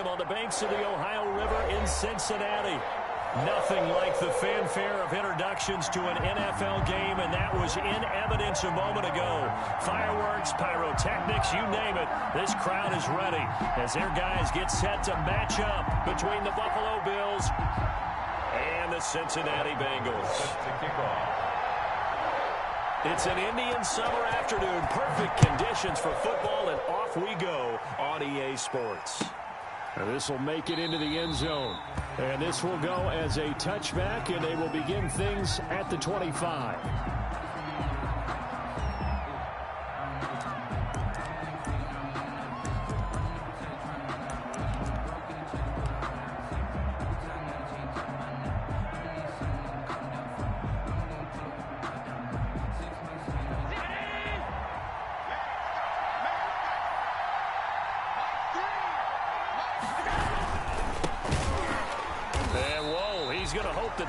on the banks of the Ohio River in Cincinnati. Nothing like the fanfare of introductions to an NFL game, and that was in evidence a moment ago. Fireworks, pyrotechnics, you name it. This crowd is ready as their guys get set to match up between the Buffalo Bills and the Cincinnati Bengals. It's an Indian summer afternoon. Perfect conditions for football, and off we go on EA Sports. And this will make it into the end zone. And this will go as a touchback, and they will begin things at the 25.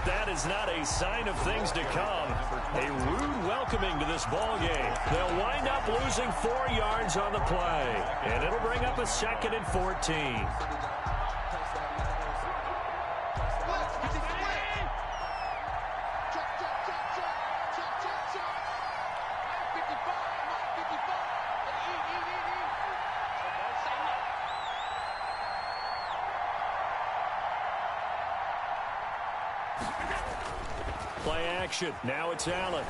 That is not a sign of things to come. A rude welcoming to this ball game. They'll wind up losing 4 yards on the play, and it'll bring up a 2nd and 14. Play action. Now it's Allen.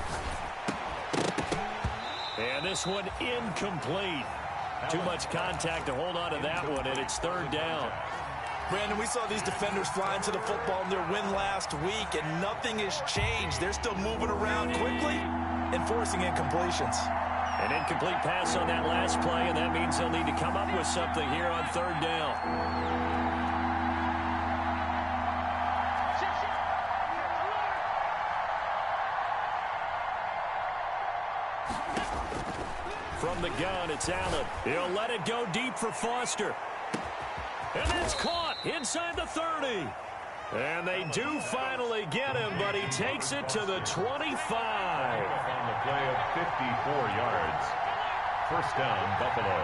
And this one incomplete. Too much contact to hold on to that one, and it's 3rd down. Brandon, we saw these defenders fly into the football in their win last week, and nothing has changed. They're still moving around quickly and forcing incompletions. An incomplete pass on that last play, and that means they'll need to come up with something here on 3rd down. From the gun, it's Allen. He'll let it go deep for Foster. And that's caught inside the 30. And they do finally get him, but he takes it to the 25. On the play of 54 yards. 1st down, Buffalo.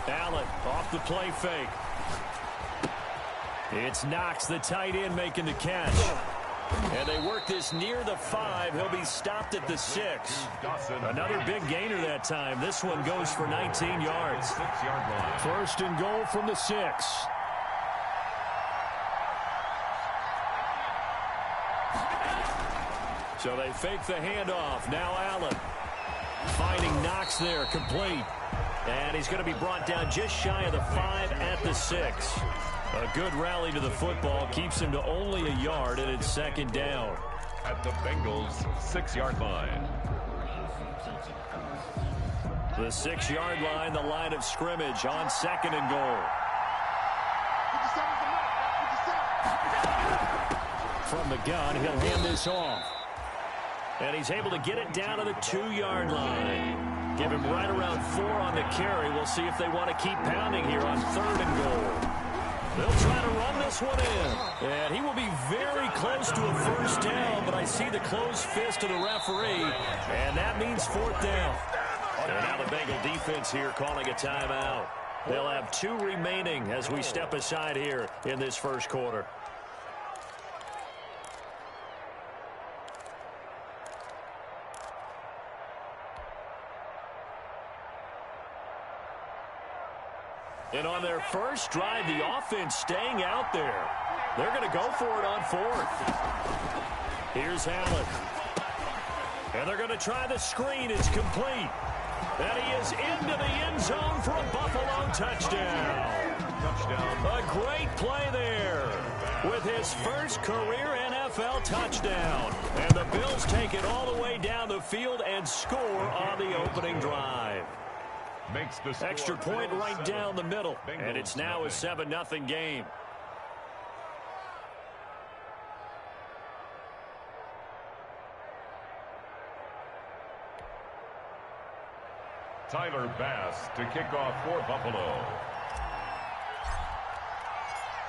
Allen off the play fake. It's Knox, the tight end, making the catch. And they work this near the 5. He'll be stopped at the 6. Another big gainer that time. This one goes for 19 yards. 6-yard line. 1st and goal from the 6. So they fake the handoff. Now Allen finding Knox there, complete. And he's going to be brought down just shy of the 5 at the 6. A good rally to the football keeps him to only a yard, and it's 2nd down. At the Bengals' 6-yard line. The 6-yard line, the line of scrimmage on 2nd and goal. From the gun, he'll hand this off. And he's able to get it down to the 2-yard line. Give him right around 4 on the carry. We'll see if they want to keep pounding here on 3rd and goal. They'll try to run this one in. And he will be very close to a 1st down, but I see the closed fist of the referee, and that means 4th down. And now the Bengal defense here calling a timeout. They'll have 2 remaining as we step aside here in this 1st quarter. And on their first drive, the offense staying out there. They're going to go for it on 4th. Here's Allen. And they're going to try the screen. It's complete. And he is into the end zone for a Buffalo touchdown. A great play there with his first career NFL touchdown. And the Bills take it all the way down the field and score on the opening drive. Makes the score extra point right down the middle. And it's now a 7-0 game. Tyler Bass to kick off for Buffalo.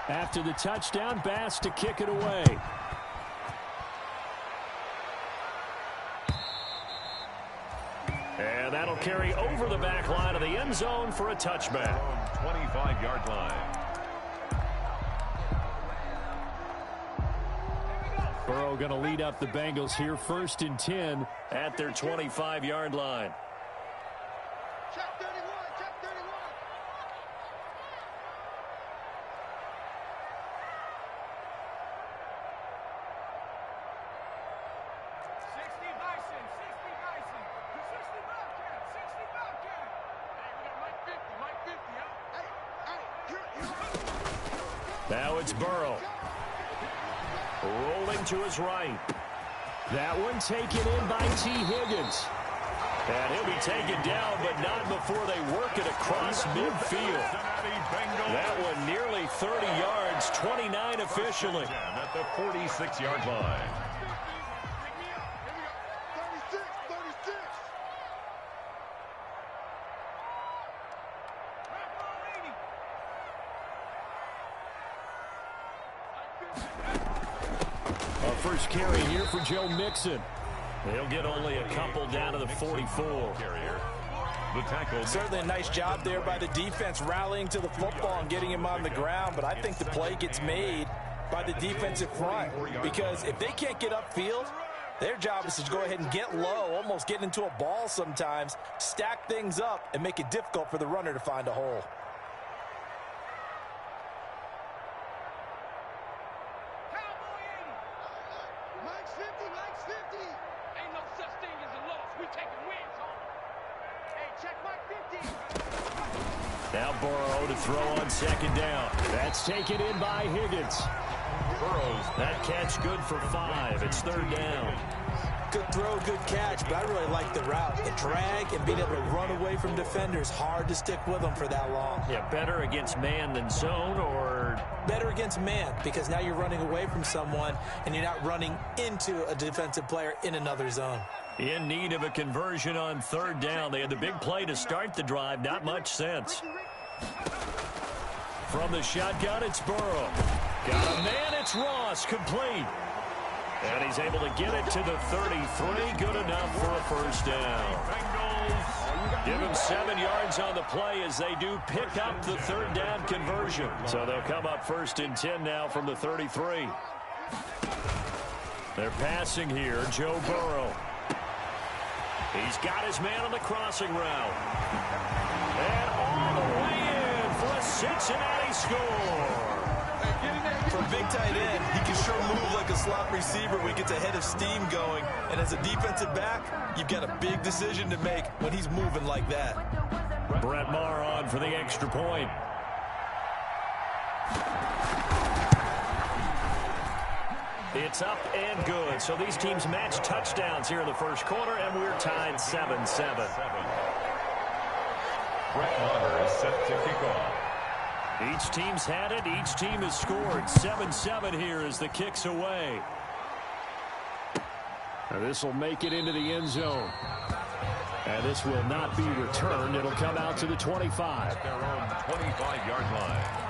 After the touchdown, Bass to kick it away. And that'll carry over the back line of the end zone for a touchback. 25-yard line. Burrow going to lead up the Bengals here, 1st and 10 at their 25-yard line. Check 31, check 31. 60 Bison, 60 Bison, 60 Bobcat, 60 Bobcat. Hey, we got Mike 50, huh? Hey, Now it's Burrow. Rolling to his right. That one taken in by T. Higgins. And he'll be taken down, but not before they work it across midfield. That one nearly 30 yards, 29 officially. At the 46-yard line. 36, 36. First carry here for Joe Mixon. He'll get only a couple down to the 44. The tackle. Certainly a nice job there by the defense rallying to the football and getting him on the ground, but I think the play gets made by the defensive front because if they can't get upfield, their job is to go ahead and get low, almost get into a ball sometimes, stack things up, and make it difficult for the runner to find a hole. Mike's 50, Mike's 50. Ain't no such thing as a loss. We taking wins home. Hey, check Mike 50. Now Burrow to throw on 2nd down. That's taken in by Higgins. Burrows. That catch good for 5. It's 3rd down. Good throw, good catch, but I really like the route. The drag and being able to run away from defenders, hard to stick with them for that long. Yeah, better against man than zone, or Better against man because now you're running away from someone and you're not running into a defensive player in another zone. in need of a conversion on 3rd down. They had the big play to start the drive. Not much sense. From the shotgun, it's Burrow. Got a man, it's Ross, complete. And he's able to get it to the 33. Good enough for a 1st down. Give him 7 yards on the play as they do pick up the 3rd down conversion. So they'll come up 1st and 10 now from the 33. They're passing here, Joe Burrow. He's got his man on the crossing route. And all the way in for a Cincinnati score. For a big tight end, he can sure move like a slot receiver when he gets a head of steam going. And as a defensive back, you've got a big decision to make when he's moving like that. Brett Maher on for the extra point. It's up and good. So these teams match touchdowns here in the 1st quarter, and we're tied 7-7. Brett Maher is set to kick off. Each team's had it. Each team has scored. 7-7 here as the kick's away. Now this will make it into the end zone. And this will not be returned. It'll come out to the 25. At their own 25-yard line.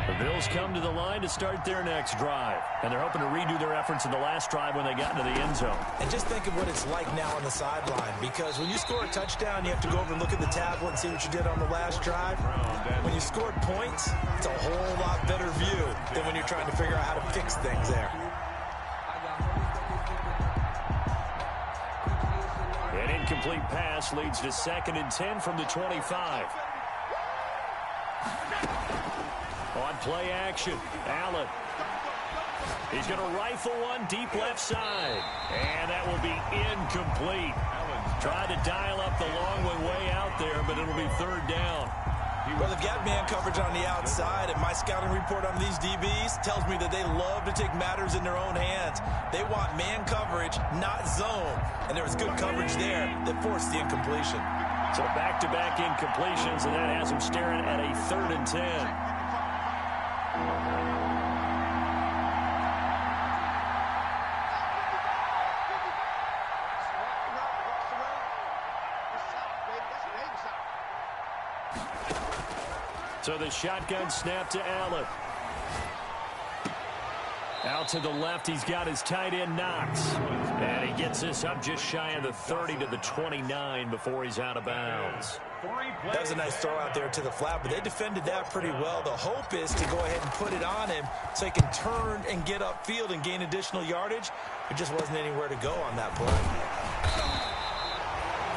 The Bills come to the line to start their next drive. And they're hoping to redo their efforts in the last drive when they got into the end zone. And just think of what it's like now on the sideline, because when you score a touchdown, you have to go over and look at the tablet and see what you did on the last drive. When you scored points, it's a whole lot better view than when you're trying to figure out how to fix things there. An incomplete pass leads to 2nd and 10 from the 25. On play action, Allen. He's going to rifle one deep left side. And that will be incomplete. Tried to dial up the long one way out there, but it'll be 3rd down. Well, they've got man coverage on the outside, and my scouting report on these DBs tells me that they love to take matters in their own hands. They want man coverage, not zone. And there was good coverage there that forced the incompletion. So back-to-back incompletions, and that has him staring at a 3rd and 10. So the shotgun snap to Allen. Out to the left, he's got his tight end Knox. And he gets this up just shy of the 30 to the 29 before he's out of bounds. That was a nice throw out there to the flat, but they defended that pretty well. The hope is to go ahead and put it on him so he can turn and get upfield and gain additional yardage. There just wasn't anywhere to go on that play.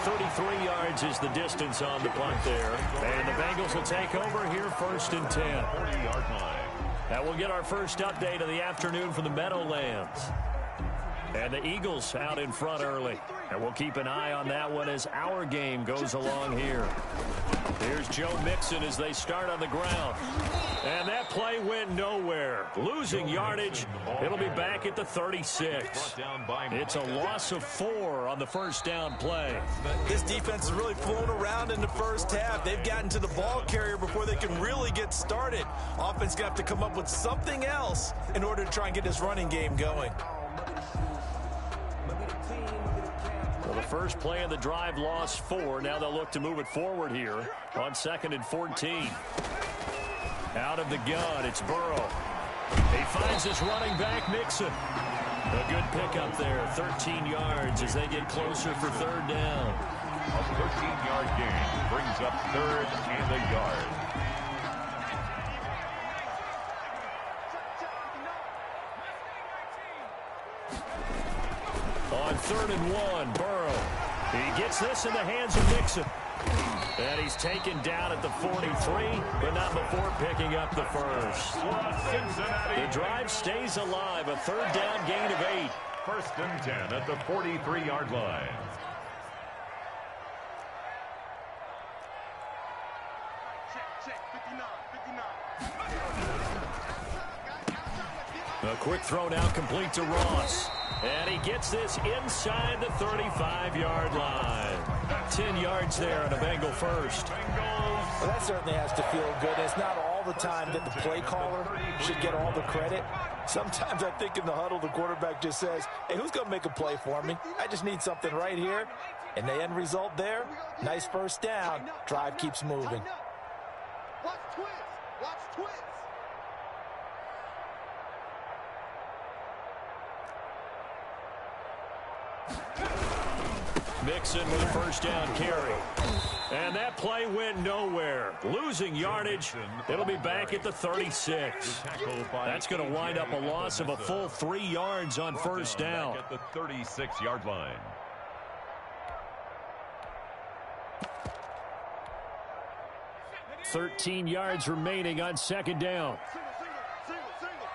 33 yards is the distance on the punt there. And the Bengals will take over here 1st and 10. 40-yard line. Now we'll get our first update of the afternoon from the Meadowlands. And the Eagles out in front early. And we'll keep an eye on that one as our game goes along here. Here's Joe Mixon as they start on the ground. And that play went nowhere. Losing yardage. It'll be back at the 36. It's a loss of 4 on the first down play. This defense has really flown around in the first half. They've gotten to the ball carrier before they can really get started. Offense going to have to come up with something else in order to try and get this running game going. Well, the first play of the drive lost 4. Now they'll look to move it forward here on 2nd and 14. Out of the gun, it's Burrow. He finds his running back, Mixon. A good pickup there, 13 yards as they get closer for 3rd down. A 13-yard gain brings up 3rd and a yard. On 3rd and 1, Burrow. He gets this in the hands of Mixon. And he's taken down at the 43, but not before picking up the first. The drive stays alive, a 3rd down gain of 8. 1st and 10 at the 43-yard line. A quick throw now complete to Ross. And he gets this inside the 35-yard line. 10 yards there on a Bengal first. Well, that certainly has to feel good. It's not all the time that the play caller should get all the credit. Sometimes I think in the huddle, the quarterback just says, hey, who's going to make a play for me? I just need something right here. And the end result there, nice first down. Drive keeps moving. Watch twist. Watch twist. Mixon with a first down carry. And that play went nowhere. Losing yardage. It'll be back at the 36. That's going to wind up a loss of a full 3 yards on first down. At the 36-yard line. $13 yards remaining on 2nd down. Single.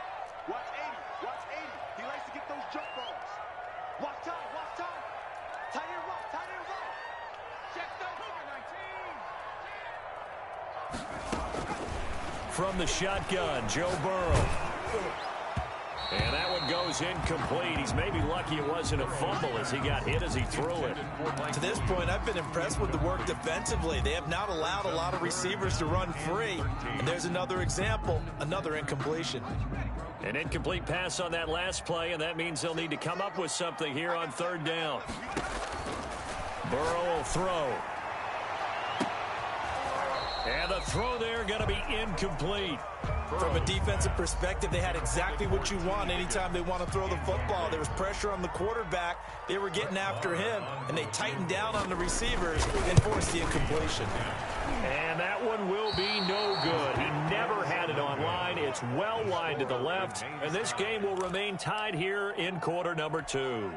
Watch 80. Watch 80. He likes to get those jump balls. Watch time. Tight end roll. Check the From the shotgun, Joe Burrow. And that one goes incomplete. He's maybe lucky it wasn't a fumble as he got hit as he threw it. To this point, I've been impressed with the work defensively. They have not allowed a lot of receivers to run free. And there's another example, another incompletion. An incomplete pass on that last play, and that means they'll need to come up with something here on 3rd down. Burrow will throw. And the throw there going to be incomplete. From a defensive perspective, they had exactly what you want anytime they want to throw the football. There was pressure on the quarterback. They were getting after him, and they tightened down on the receivers and forced the incompletion. And that one will be no good. He never had it on line. It's well wide to the left, and this game will remain tied here in quarter number 2.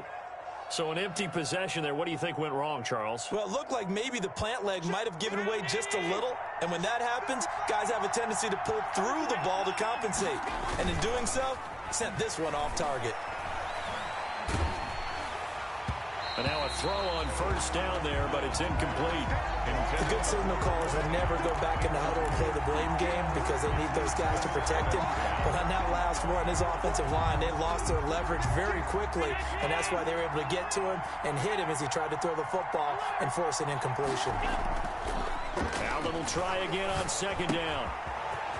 So an empty possession there. What do you think went wrong, Charles? Well, it looked like maybe the plant leg might have given way just a little. And when that happens, guys have a tendency to pull through the ball to compensate. And in doing so, sent this one off target. And now a throw on first down there, but it's incomplete. The good signal callers will never go back in the huddle and play the blame game because they need those guys to protect him. But on that last one, his offensive line, they lost their leverage very quickly, and that's why they were able to get to him and hit him as he tried to throw the football and force an incompletion. Allen will try again on 2nd down.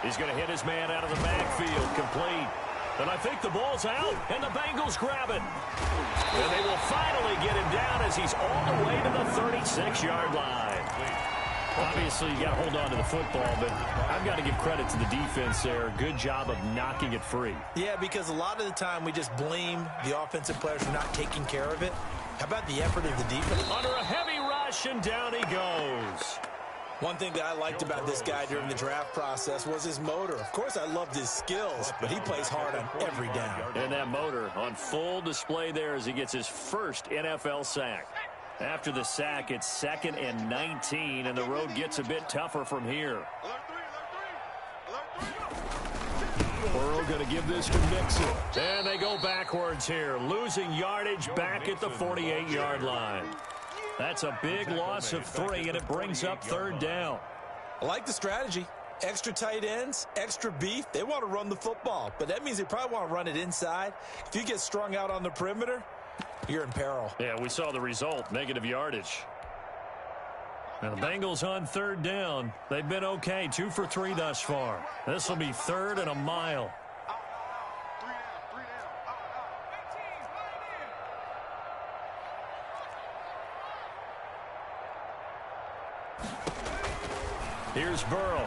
He's going to hit his man out of the backfield, complete. And I think the ball's out, and the Bengals grab it. And they will finally get him down as he's all the way to the 36-yard line. Obviously, you got to hold on to the football, but I've got to give credit to the defense there. Good job of knocking it free. Yeah, because a lot of the time we just blame the offensive players for not taking care of it. How about the effort of the defense? Under a heavy rush, and down he goes. One thing that I liked about this guy during the draft process was his motor. Of course, I loved his skills, but he plays hard on every down. And that motor on full display there as he gets his first NFL sack. After the sack, it's 2nd and 19, and the road gets a bit tougher from here. Burrow going to give this to Mixon. And they go backwards here, losing yardage back at the 48-yard line. That's a big loss of 3, and it brings up 3rd down. I like the strategy. Extra tight ends, extra beef. They want to run the football, but that means they probably want to run it inside. If you get strung out on the perimeter, you're in peril. Yeah, we saw the result, negative yardage. And the Bengals on 3rd down. They've been okay, 2 for 3 thus far. This will be 3rd and a mile. Here's Burrow.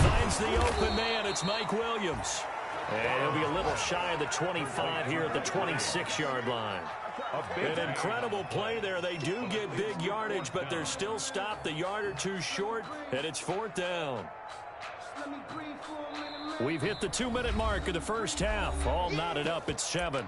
Finds the open man. It's Mike Williams. And he'll be a little shy of the 25 here at the 26-yard line. An incredible play there. They do get big yardage, but they're still stopped a yard or two short, and it's 4th down. We've hit the 2-minute mark of the first half. All knotted up at 7.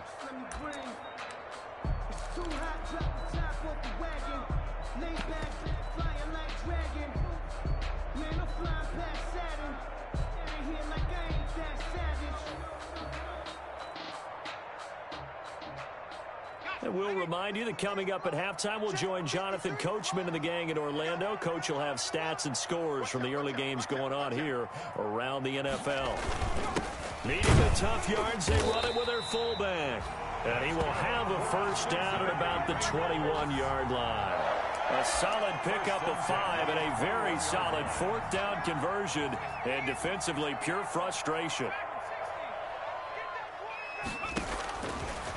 And we'll remind you that coming up at halftime, we'll join Jonathan Coachman and the gang in Orlando. Coach will have stats and scores from the early games going on here around the NFL. Needing the tough yards, they run it with their fullback. And he will have a first down at about the 21-yard line. A solid pickup of 5 and a very solid 4th down conversion. And defensively, pure frustration.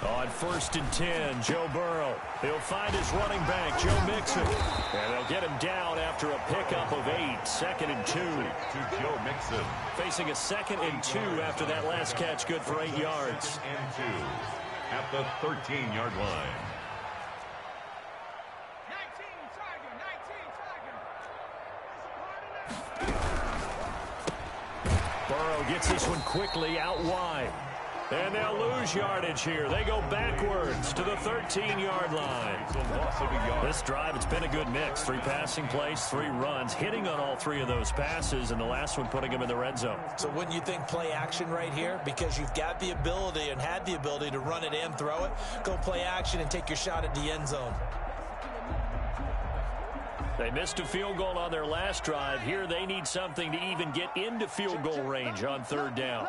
On 1st and 10, Joe Burrow. He'll find his running back, Joe Mixon. And they'll get him down after a pickup of 8, 2nd and 2. To Joe Mixon. Facing a 2nd and 2 after that last catch, good for 8 yards. 2nd and 2 at the 13-yard line. Burrow gets this one quickly out wide. And they'll lose yardage here. They go backwards to the 13-yard line. This drive, it's been a good mix. 3 passing plays, 3 runs, hitting on all 3 of those passes, and the last one putting them in the red zone. So wouldn't you think play action right here? Because you've got the ability and had the ability to run it and throw it. Go play action and take your shot at the end zone. They missed a field goal on their last drive. Here they need something to even get into field goal range on 3rd down.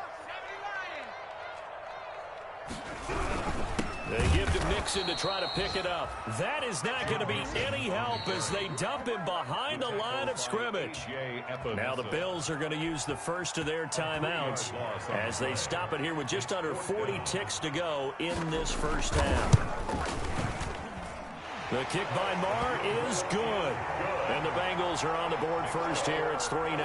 They give to Mixon to try to pick it up. That is not going to be any help as they dump him behind the line of scrimmage. Now the Bills are going to use the first of their timeouts as they stop it here with just under 40 ticks to go in this first half. The kick by Marr is good. And the Bengals are on the board first here. It's 3-0.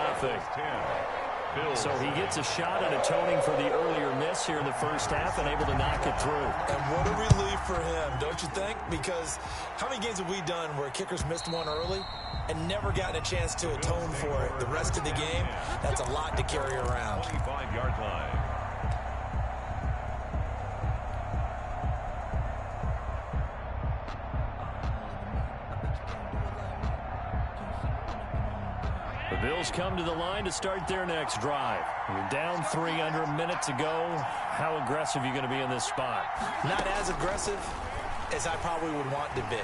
So he gets a shot at atoning for the earlier miss here in the first half and able to knock it through. And what a relief for him, don't you think? Because how many games have we done where kickers missed one early and never gotten a chance to atone for it the rest of the game? That's a lot to carry around. 25-yard line. The Bills come to the line to start their next drive. You're down 3 under a minute to go. How aggressive are you going to be in this spot? Not as aggressive as I probably would want to be.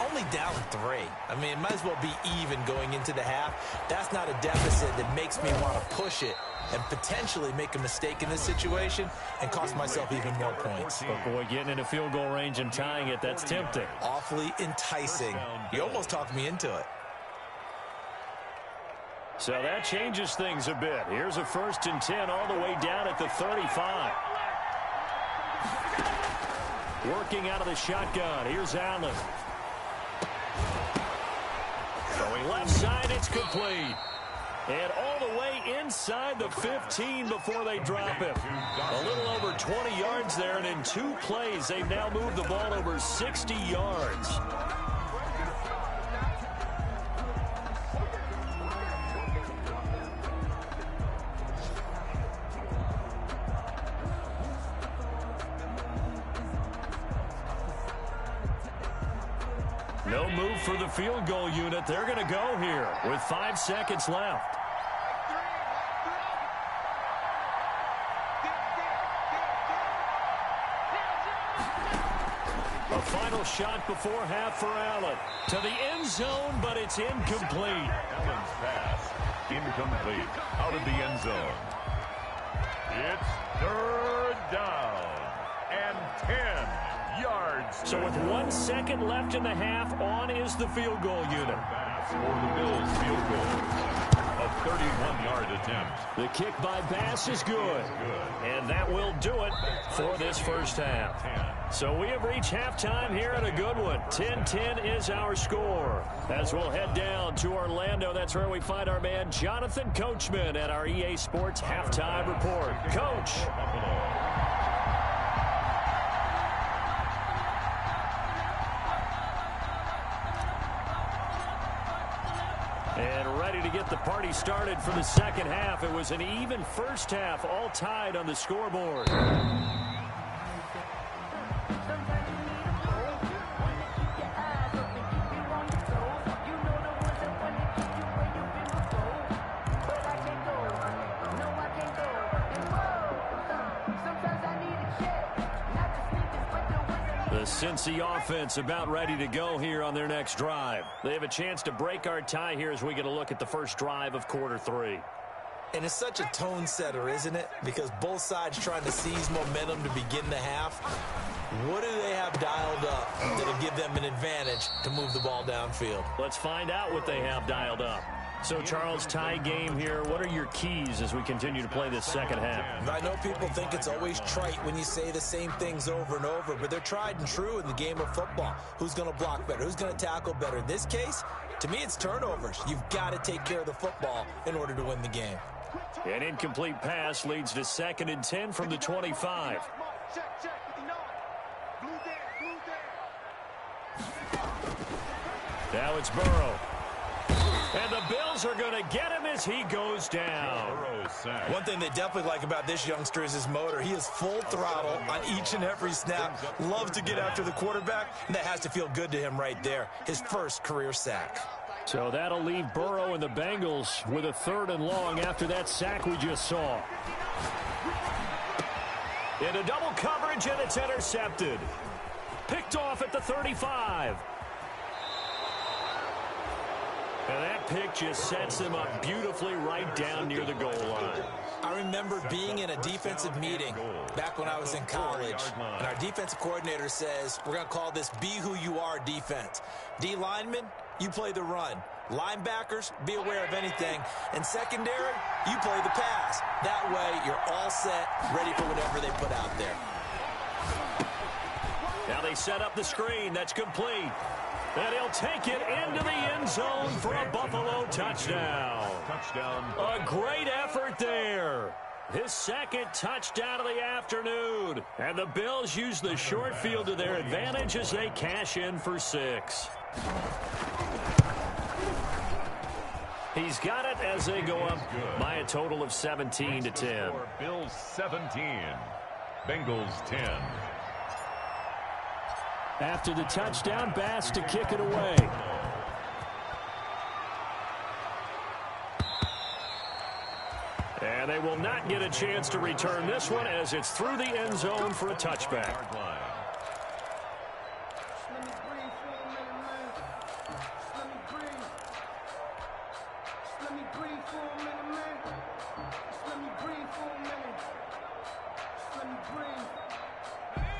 Only down 3. I mean, it might as well be even going into the half. That's not a deficit that makes me want to push it and potentially make a mistake in this situation and cost myself even more points. But boy, getting into field goal range and tying it, that's tempting. Awfully enticing. You almost talked me into it. So that changes things a bit. Here's a 1st and 10 all the way down at the 35. Working out of the shotgun. Here's Allen. Left side, it's complete. And all the way inside the 15 before they drop him. A little over 20 yards there, and in 2 plays, they've now moved the ball over 60 yards. No move for the field goal unit. They're going to go here with 5 seconds left. A final shot before half for Allen. To the end zone, but it's incomplete. Allen's pass, incomplete, out of the end zone. It's 3rd down and 10 yards. So with 1 second left in the half, on is the field goal unit. Pass for the Bills field goal. A 31-yard attempt. The kick by Bass is good. And that will do it for this first half. So we have reached halftime here at a good one. 10-10 is our score. As we'll head down to Orlando, that's where we find our man Jonathan Coachman at our EA Sports Halftime Report. Coach. And ready to get the party started for the second half. It was an even first half, all tied on the scoreboard. The Cincy offense about ready to go here on their next drive. They have a chance to break our tie here as we get a look at the first drive of quarter 3. And it's such a tone setter, isn't it? Because both sides trying to seize momentum to begin the half. What do they have dialed up that'll give them an advantage to move the ball downfield? Let's find out what they have dialed up. So, Charles, tie game here. What are your keys as we continue to play this second half? I know people think it's always trite when you say the same things over and over, but they're tried and true in the game of football. Who's going to block better? Who's going to tackle better? In this case, to me, it's turnovers. You've got to take care of the football in order to win the game. An incomplete pass leads to 2nd and 10 from the 25. Now it's Burrow. And the Bills are going to get him as he goes down. One thing they definitely like about this youngster is his motor. He is full throttle on each and every snap. Loves to get after the quarterback, and that has to feel good to him right there. His first career sack. So that'll leave Burrow and the Bengals with a 3rd and long after that sack we just saw. Into double coverage, and it's intercepted. Picked off at the 35. And that pick just sets him up beautifully right down near the goal line. I remember being in a defensive meeting back when I was in college, and our defensive coordinator says, we're going to call this Be Who You Are defense. D linemen, you play the run. Linebackers, be aware of anything. And secondary, you play the pass. That way, you're all set, ready for whatever they put out there. Now they set up the screen. That's complete. And he'll take it into the end zone for a Buffalo touchdown. A great effort there. His 2nd touchdown of the afternoon. And the Bills use the short field to their advantage as they cash in for 6. He's got it as they go up by a total of 17-10. Bills 17, Bengals 10. After the touchdown, Bass to kick it away. And they will not get a chance to return this one as it's through the end zone for a touchback.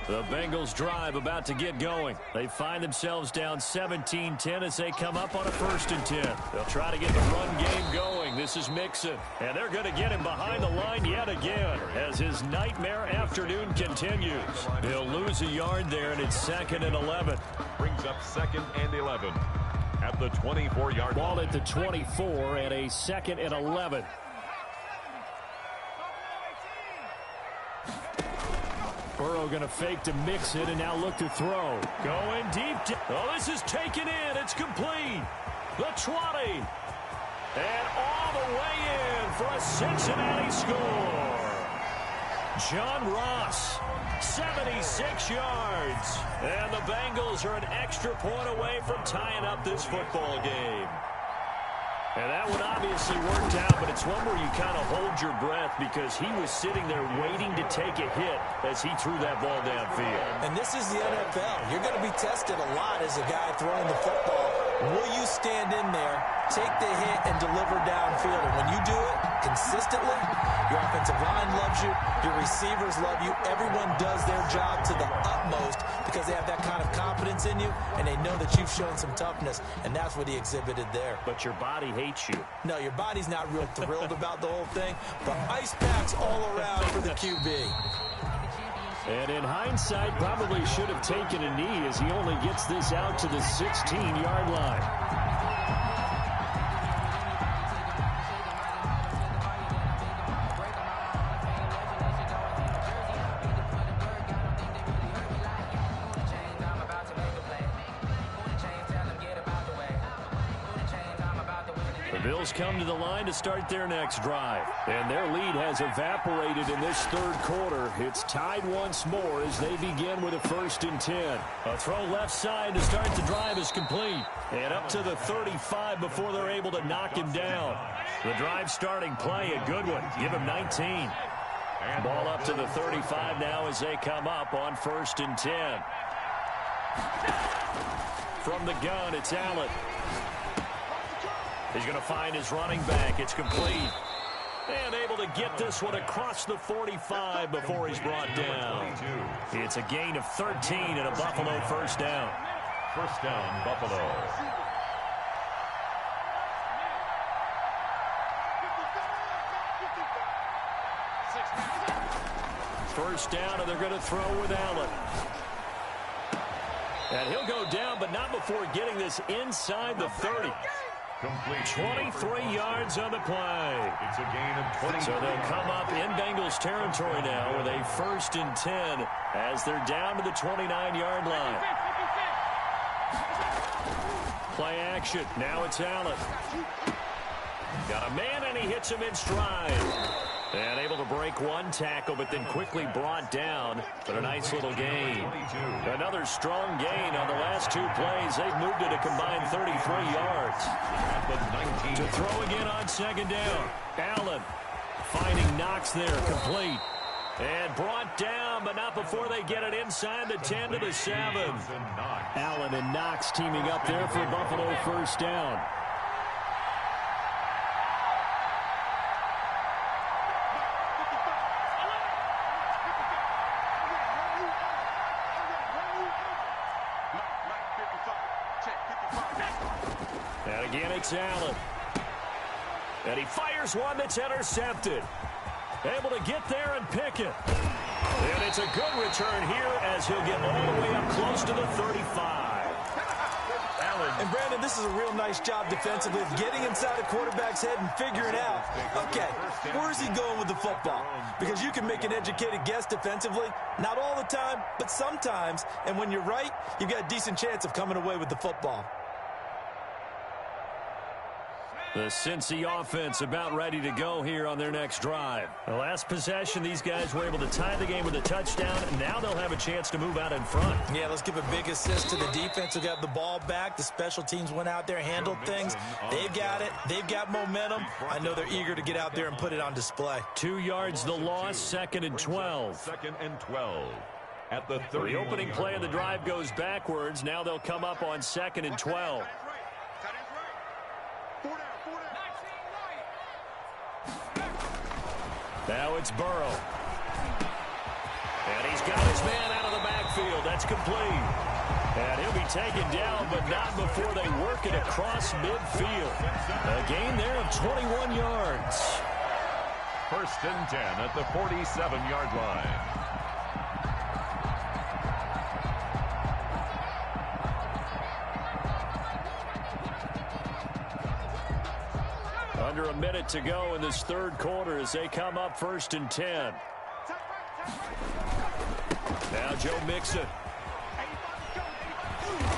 The Bengals drive about to get going. They find themselves down 17-10 as they come up on a 1st and 10. They'll try to get the run game going. This is Mixon. And they're going to get him behind the line yet again as his nightmare afternoon continues. He'll lose a yard there, and it's 2nd and 11. Brings up 2nd and 11. at the 24-yard line. Ball at the 24 and a 2nd and 11. Burrow going to fake to mix it and now look to throw. Going deep. Oh, this is taken in. It's complete. The 20. And all the way in for a Cincinnati score. John Ross, 76 yards. And the Bengals are an extra point away from tying up this football game. And that one obviously worked out, but it's one where you kind of hold your breath because he was sitting there waiting to take a hit as he threw that ball downfield. And this is the NFL. You're going to be tested a lot as a guy throwing the football. Will you stand in there, take the hit, and deliver downfield? And when you do it consistently, your offensive line loves you, your receivers love you. Everyone does their job to the utmost because they have that kind of confidence in you, and they know that you've shown some toughness, and that's what he exhibited there. But your body hates you. No, your body's not real thrilled about the whole thing, but ice packs all around for the QB. And in hindsight, probably should have taken a knee as he only gets this out to the 16-yard line. Bills come to the line to start their next drive. And their lead has evaporated in this third quarter. It's tied once more as they begin with a 1st and 10. A throw left side to start the drive is complete. And up to the 35 before they're able to knock him down. The drive starting play, a good one. Give him 19. Ball up to the 35 now as they come up on 1st and 10. From the gun, it's Allen. He's going to find his running back. It's complete. And able to get this one across the 45 before he's brought down. It's a gain of 13 and a Buffalo 1st down. 1st down, Buffalo. First down, and they're going to throw with Allen. And he'll go down, but not before getting this inside the 30. Complete. 23 yards on the play. It's a gain of 20. So they'll come up in Bengals territory now with a 1st and 10 as they're down to the 29-yard line. Play action. Now it's Allen. Got a man, and he hits him in stride. And able to break one tackle, but then quickly brought down. But a nice little gain. Another strong gain on the last 2 plays. They've moved it a combined 33 yards. To throw again on 2nd down. Allen finding Knox there, complete. And brought down, but not before they get it inside the 10 to the 7. Allen and Knox teaming up there for Buffalo 1st down. And again, it's Allen. And he fires one that's intercepted. Able to get there and pick it. And it's a good return here as he'll get all the way up close to the 35. Allen. And Brandon, this is a real nice job defensively of getting inside a quarterback's head and figuring out, okay, where's he going with the football? Because you can make an educated guess defensively, not all the time, but sometimes. And when you're right, you've got a decent chance of coming away with the football. The Cincy offense about ready to go here on their next drive. The last possession, these guys were able to tie the game with a touchdown, and now they'll have a chance to move out in front. Yeah, let's give a big assist to the defense who got the ball back. The special teams went out there, handled things. They've got it. They've got momentum. I know they're eager to get out there and put it on display. 2 yards the loss, 2nd and 12. 2nd and 12. At the 30. The opening play of the drive goes backwards. Now they'll come up on 2nd and 12. Now it's Burrow. And he's got his man out of the backfield. That's complete. And he'll be taken down, but not before they work it across midfield. A gain there of 21 yards. 1st and 10 at the 47-yard line. Under a minute to go in this third quarter as they come up 1st and 10. Now Joe Mixon.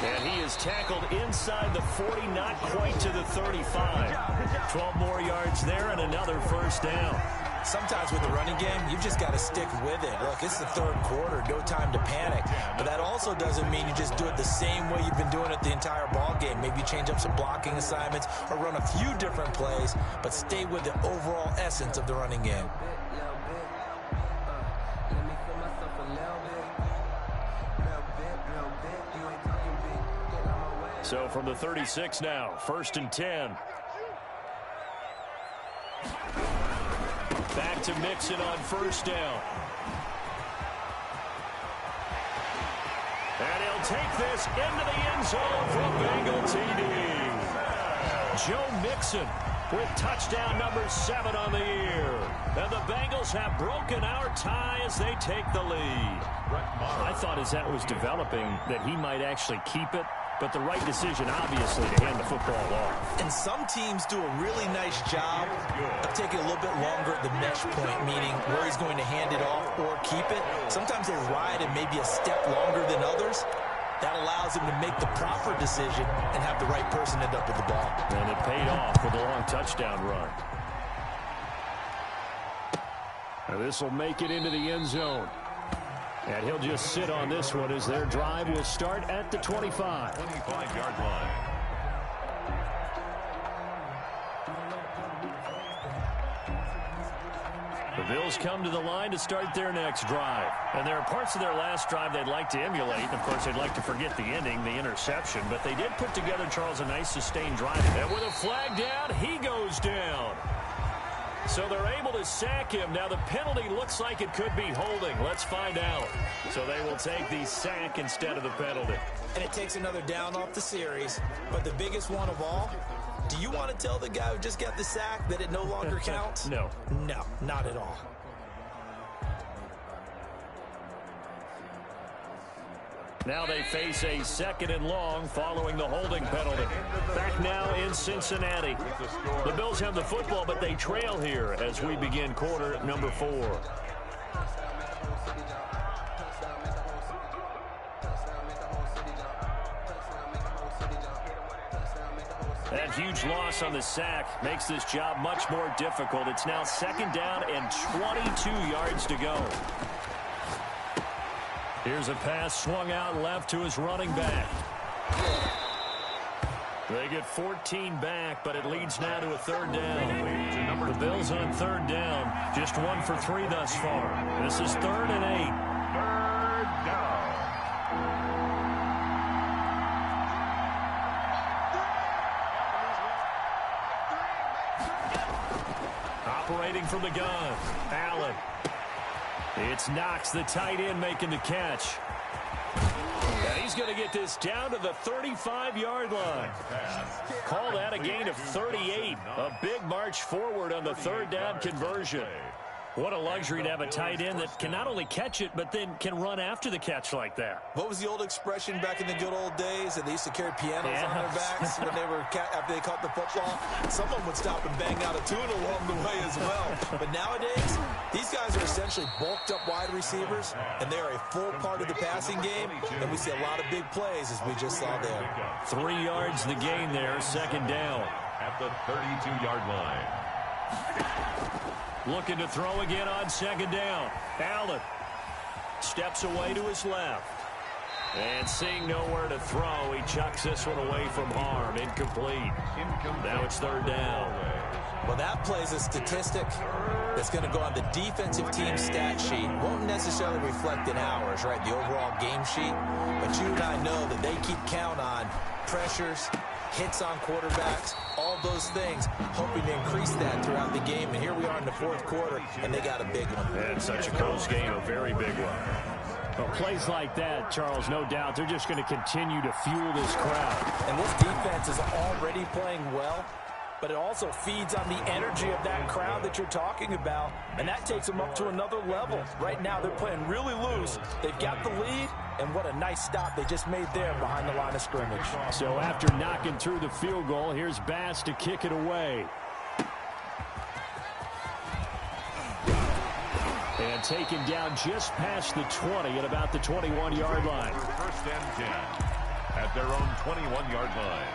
And he is tackled inside the 40, not quite to the 35. 12 more yards there and another first down. Sometimes with the running game, you've just got to stick with it. Look, it's the third quarter, no time to panic. But that also doesn't mean you just do it the same way you've been doing it the entire ball game. Maybe change up some blocking assignments or run a few different plays, but stay with the overall essence of the running game. So from the 36 now, 1st and 10. Back to Mixon on 1st down. And he'll take this into the end zone for a Bengal TD. Joe Mixon with touchdown number 7 on the year. And the Bengals have broken our tie as they take the lead. I thought as that was developing that he might actually keep it. But the right decision, obviously, to hand the football off. And some teams do a really nice job of taking a little bit longer at the mesh point, meaning where he's going to hand it off or keep it. Sometimes they ride it maybe a step longer than others. That allows him to make the proper decision and have the right person end up with the ball. And it paid off with a long touchdown run. Now this will make it into the end zone. And he'll just sit on this one as their drive will start at the 25. 25-yard line. The Bills come to the line to start their next drive. And there are parts of their last drive they'd like to emulate. And, of course, they'd like to forget the ending, the interception. But they did put together, Charles, a nice sustained drive. And with a flag down, he goes down. So they're able to sack him. Now the penalty looks like it could be holding. Let's find out. So they will take the sack instead of the penalty. And it takes another down off the series. But the biggest one of all, do you want to tell the guy who just got the sack that it no longer counts? No. No, not at all. Now they face a 2nd and long following the holding penalty. Back now in Cincinnati. The Bills have the football, but they trail here as we begin quarter number 4. That huge loss on the sack makes this job much more difficult. It's now 2nd down and 22 yards to go. Here's a pass swung out left to his running back. They get 14 back, but it leads now to a 3rd down. The Bills on 3rd down, just 1 for 3 thus far. This is 3rd and 8. 3rd down. Operating from the gun, Allen. It's Knox, the tight end, making the catch. And he's going to get this down to the 35-yard line. Call that a gain of 38. A big march forward on the 3rd down conversion. What a luxury to have a tight end that can not only catch it, but then can run after the catch like that. What was the old expression back in the good old days that they used to carry pianos on their backs when they were after they caught the football? Someone would stop and bang out a tune along the way as well. But nowadays, these guys are essentially bulked up wide receivers, and they are a full part of the passing game, and we see a lot of big plays as we just saw there. 3 yards the gain there, 2nd down. At the 32-yard line. Looking to throw again on 2nd down. Allen steps away to his left. And seeing nowhere to throw, he chucks this one away from harm. Incomplete. Now it's 3rd down. Well, that plays a statistic that's going to go on the defensive team stat sheet. Won't necessarily reflect in ours, right, the overall game sheet. But you and I know that they keep count on pressures, hits on quarterbacks, all those things, hoping to increase that throughout the game. And here we are in the 4th quarter, and they got a big one. And such a close game, a very big one. Well, plays like that, Charles, no doubt, they're just going to continue to fuel this crowd. And this defense is already playing well, but it also feeds on the energy of that crowd that you're talking about, and that takes them up to another level. Right now, they're playing really loose. They've got the lead, and what a nice stop they just made there behind the line of scrimmage. So after knocking through the field goal, here's Bass to kick it away. And taken down just past the 20 at about the 21-yard line. First and 10 at their own 21-yard line.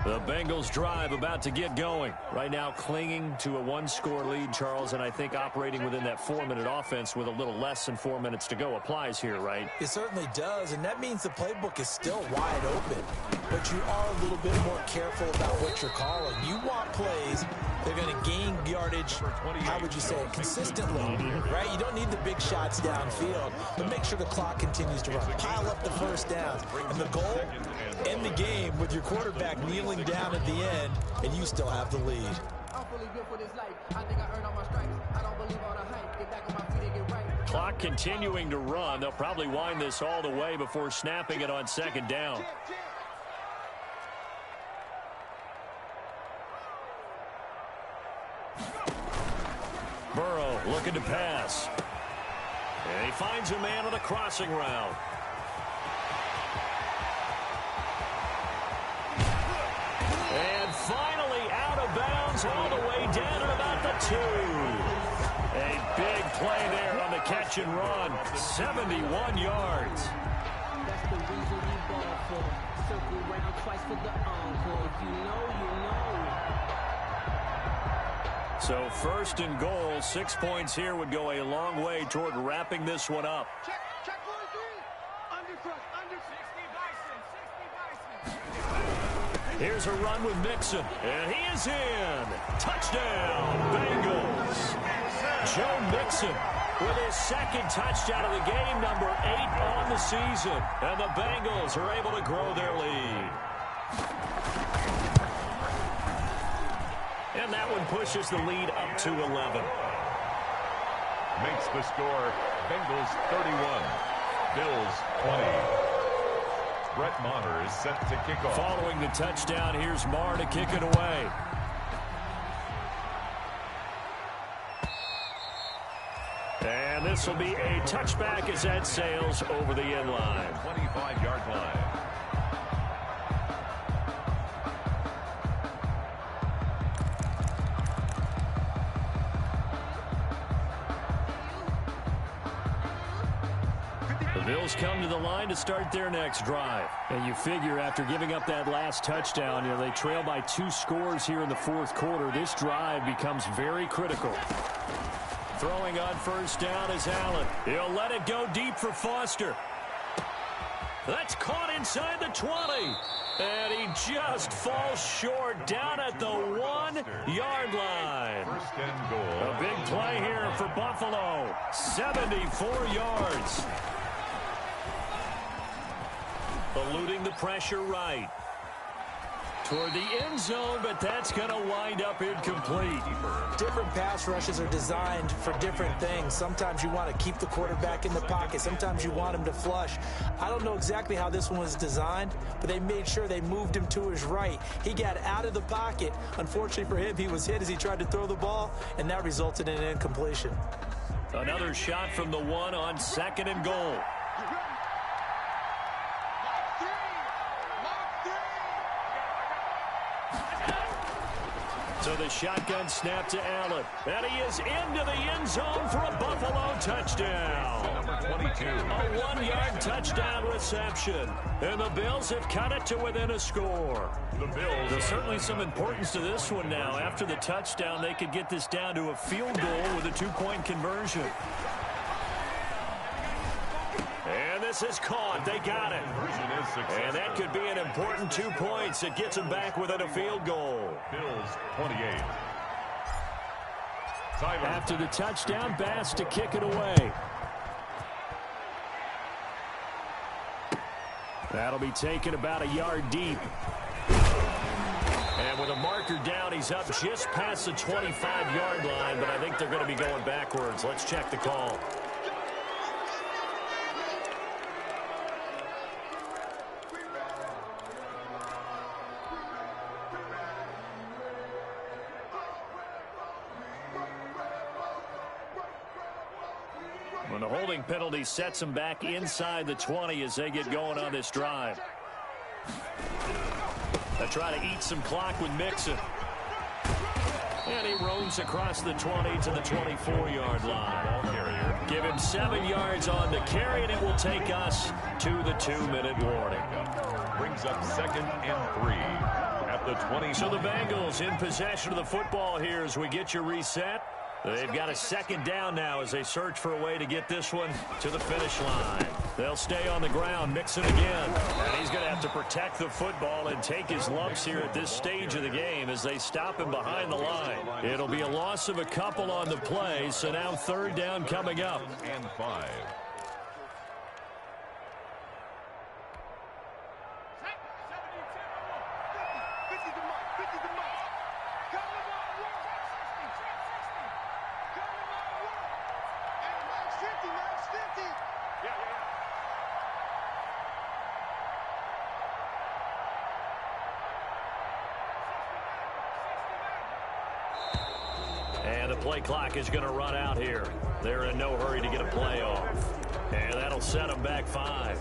The Bengals drive about to get going. Right now clinging to a one-score lead, Charles, and I think operating within that 4-minute offense with a little less than 4 minutes to go applies here, right? It certainly does, and that means the playbook is still wide open. But you are a little bit more careful about what you're calling. You want plays they're going to gain yardage, how would you say it, consistently, right? You don't need the big shots downfield, but make sure the clock continues to run. Pile up the first downs. And the goal, end the game with your quarterback kneeling down at the end, and you still have the lead. Clock continuing to run. They'll probably wind this all the way before snapping it on second down. Burrow looking to pass. And he finds a man on a crossing route. And finally out of bounds all the way down at about the 2. A big play there on the catch and run. 71 yards. That's the reason we ball for. Circle round twice for the encore. If you know, you know. So first and goal, 6 points here would go a long way toward wrapping this one up. Check 43. Undercross, under 60 Bison. Here's a run with Mixon, and he is in. Touchdown, Bengals. Joe Mixon with his second touchdown of the game, number 8 on the season. And the Bengals are able to grow their lead. And that one pushes the lead up to 11. Makes the score Bengals 31, Bills 20. Brett Maher is set to kick off. Following the touchdown, here's Maher to kick it away. And this will be a touchback as that sails over the end line. 25-yard line. The Bills come to the line to start their next drive. And you figure after giving up that last touchdown, they trail by 2 scores here in the fourth quarter. This drive becomes very critical. Throwing on first down is Allen. He'll let it go deep for Foster. That's caught inside the 20. And he just falls short down at the 1-yard line. First and goal. A big play here for Buffalo. 74 yards. Eluding the pressure right. Toward the end zone, but that's going to wind up incomplete. Different pass rushes are designed for different things. Sometimes you want to keep the quarterback in the pocket. Sometimes you want him to flush. I don't know exactly how this one was designed, but they made sure they moved him to his right. He got out of the pocket. Unfortunately for him, he was hit as he tried to throw the ball, and that resulted in an incompletion. Another shot from the 1 on second and goal. So the shotgun snap to Allen. And he is into the end zone for a Buffalo touchdown. Number 22. A 1-yard touchdown reception. And the Bills have cut it to within a score. The Bills. There's certainly some importance to this one now. After the touchdown, they could get this down to a field goal with a 2-point conversion. And this is caught. They got it. And that could be an important 2 points. It gets them back within a field goal. Bills 28. Tyler. After the touchdown, Bass to kick it away. That'll be taken about a yard deep. And with a marker down, he's up just past the 25-yard line, but I think they're going to be going backwards. Let's check the call. holding penalty sets them back inside the 20 as they get going on this drive. They try to eat some clock with Mixon. And he roams across the 20 to the 24-yard line. Give him 7 yards on the carry, and it will take us to the 2-minute warning. Brings up 2nd and 3 at the 20. So the Bengals in possession of the football here as we get you reset. They've got a 2nd down now as they search for a way to get this one to the finish line. They'll stay on the ground, Mixon again. And he's going to have to protect the football and take his lumps here at this stage of the game as they stop him behind the line. It'll be a loss of a couple on the play, so now 3rd down coming up. And 5. And the play clock is going to run out here. They're in no hurry to get a play off. And that'll set them back 5.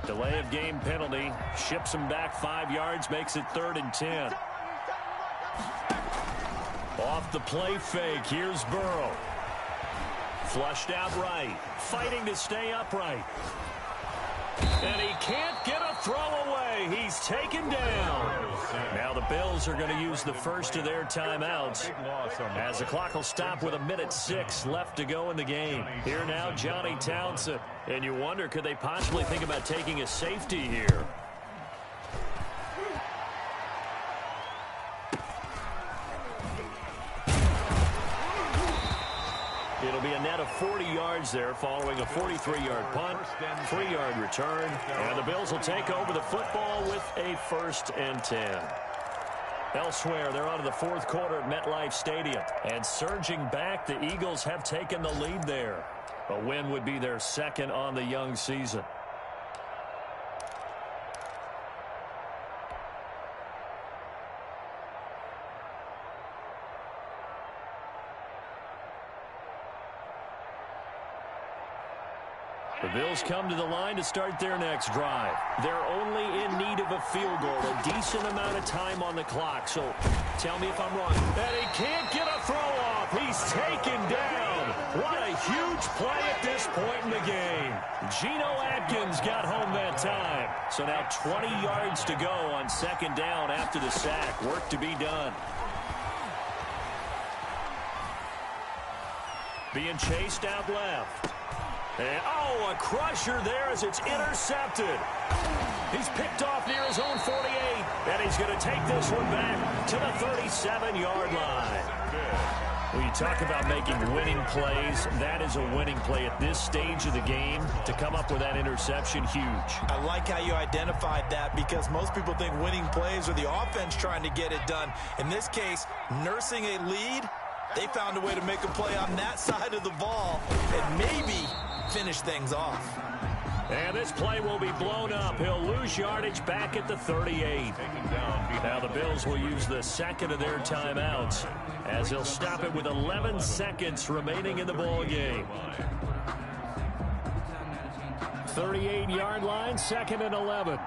Delay of game penalty ships him back 5 yards, makes it 3rd and 10. Off the play fake, here's Burrow. Flushed out right, fighting to stay upright. And he can't get a throw away. He's taken down. Now the Bills are going to use the first of their timeouts as the clock will stop with 1:06 left to go in the game. Here now, Johnny Townsend. And you wonder, could they possibly think about taking a safety here? It'll be a net of 40 yards there following a 43-yard punt, 3-yard return, and the Bills will take over the football with a 1st and 10. Elsewhere, they're on to the 4th quarter at MetLife Stadium, and surging back, the Eagles have taken the lead there. A win would be their 2nd on the young season. The Bills come to the line to start their next drive. They're only in need of a field goal, a decent amount of time on the clock. So tell me if I'm wrong. And he can't get a throw off. He's taken down. What a huge play at this point in the game. Geno Atkins got home that time. So now 20 yards to go on 2nd down after the sack. Work to be done. Being chased out left. And, oh, a crusher there as it's intercepted. He's picked off near his own 48, and he's going to take this one back to the 37-yard line. When you talk about making winning plays, that is a winning play at this stage of the game. To come up with that interception, huge. I like how you identified that because most people think winning plays are the offense trying to get it done. In this case, nursing a lead, they found a way to make a play on that side of the ball and maybe finish things off. And this play will be blown up. He'll lose yardage back at the 38. Now the Bills will use the 2nd of their timeouts as they'll stop it with 11 seconds remaining in the ball game. 38-yard line, 2nd and 11.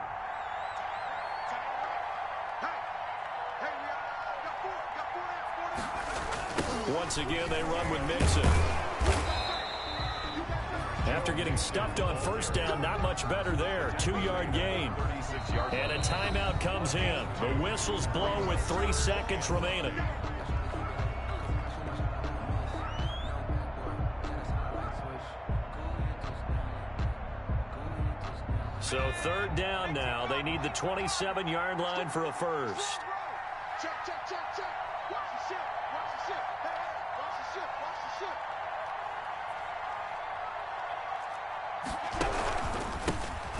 Once again, they run with Mixon. After getting stuffed on 1st down, not much better there. 2-yard gain. And a timeout comes in. The whistles blow with 3 seconds remaining. So 3rd down now. They need the 27-yard line for a first. Check, check, check, check. Watch the ship. Watch the ship. Hey, hey, watch the ship. Watch the ship.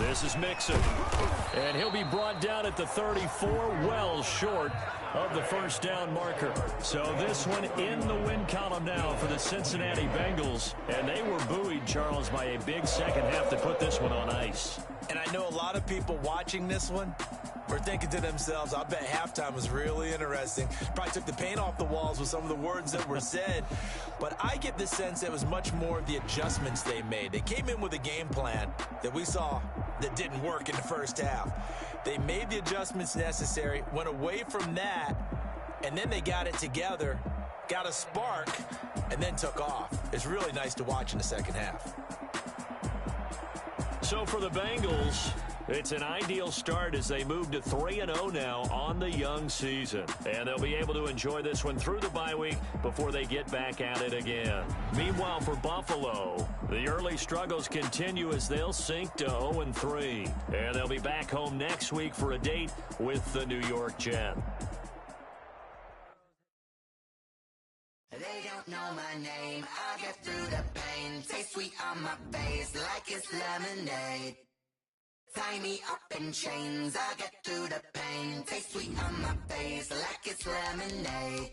This is Mixon. And he'll be brought down at the 34, well short of the first down marker. So this one in the win column now for the Cincinnati Bengals. And they were buoyed, Charles, by a big second half to put this one on ice. And I know a lot of people watching this one were thinking to themselves, I bet halftime was really interesting. Probably took the paint off the walls with some of the words that were said. But I get the sense that it was much more of the adjustments they made. They came in with a game plan that we saw that didn't work in the first half. They made the adjustments necessary, went away from that, and then they got it together, got a spark, and then took off. It's really nice to watch in the second half. So for the Bengals, it's an ideal start as they move to 3-0 now on the young season. And they'll be able to enjoy this one through the bye week before they get back at it again. Meanwhile, for Buffalo, the early struggles continue as they'll sink to 0-3. And they'll be back home next week for a date with the New York Jets. They don't know my name. I get through the pain. Taste sweet on my face like it's lemonade. Tie me up in chains. I get through the pain. Taste sweet on my face like it's lemonade.